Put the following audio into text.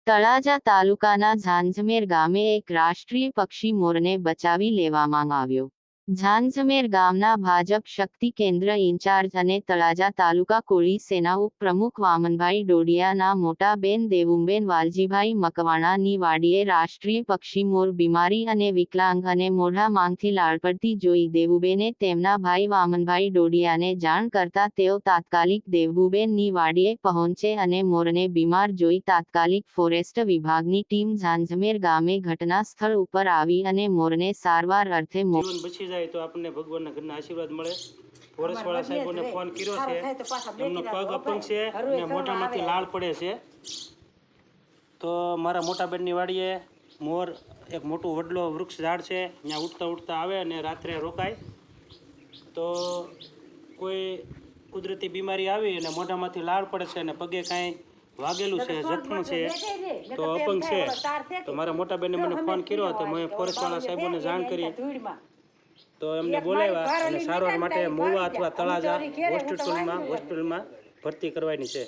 તળાજા તાલુકાના ઝાંઝમેર ગામે એક રાષ્ટ્રીય પક્ષી મોરને બચાવી લેવામાં આવ્યો. ઝાંઝમેર ગામના ભાજપ શક્તિ કેન્દ્ર ઇન્ચાર્જ અને તળાજા તાલુકા કોળી સેના ઉપપ્રમુખ વામનભાઈ ડોડિયાના મોટા બેન દેવુબેન વાલજીભાઈ મકવાણાની વાડીએ રાષ્ટ્રીય પક્ષી મોર બીમારી અને વિકલાંગ અને મોઢા માંગથી લાળ પડતી જોઈ દેવુબેને તેમના ભાઈ વામનભાઈ ડોડિયાને જાણ કરતા તેઓ તાત્કાલિક દેવુબેનની વાડીએ પહોંચે અને મોરને બીમાર જોઈ તાત્કાલિક ફોરેસ્ટ વિભાગની ટીમ ઝાંઝમેર ગામે ઘટના સ્થળ ઉપર આવી અને મોરને સારવાર અર્થે બચી જાય તો આપણને ભગવાનના ઘરના આશીર્વાદ મળે. ફોરેસ્ટવાળા સાહેબોને ફોન કર્યો છે, એમનો પગ અપંગ છે અને મોઢામાંથી લાળ પડે છે. તો મારા મોટા બેનની વાડીએ મોર એક મોટું વડલો વૃક્ષ ઝાડ છે, ત્યાં ઉઠતા ઉઠતા આવે અને રાત્રે રોકાય. તો કોઈ કુદરતી બીમારી આવી અને મોઢામાંથી લાળ પડે છે અને પગે કાંઈ વાગેલું છે, જખમ છે, તો અપંગ છે. તો મારા મોટા બેને મને ફોન કર્યો હતો, મેં ફોરેસ્ટવાળા સાહેબોને જાણ કરી. તો એમને બોલાવ્યા અને સારવાર માટે મોવા અથવા તળાજા હોસ્પિટલમાં ભરતી કરવાની છે.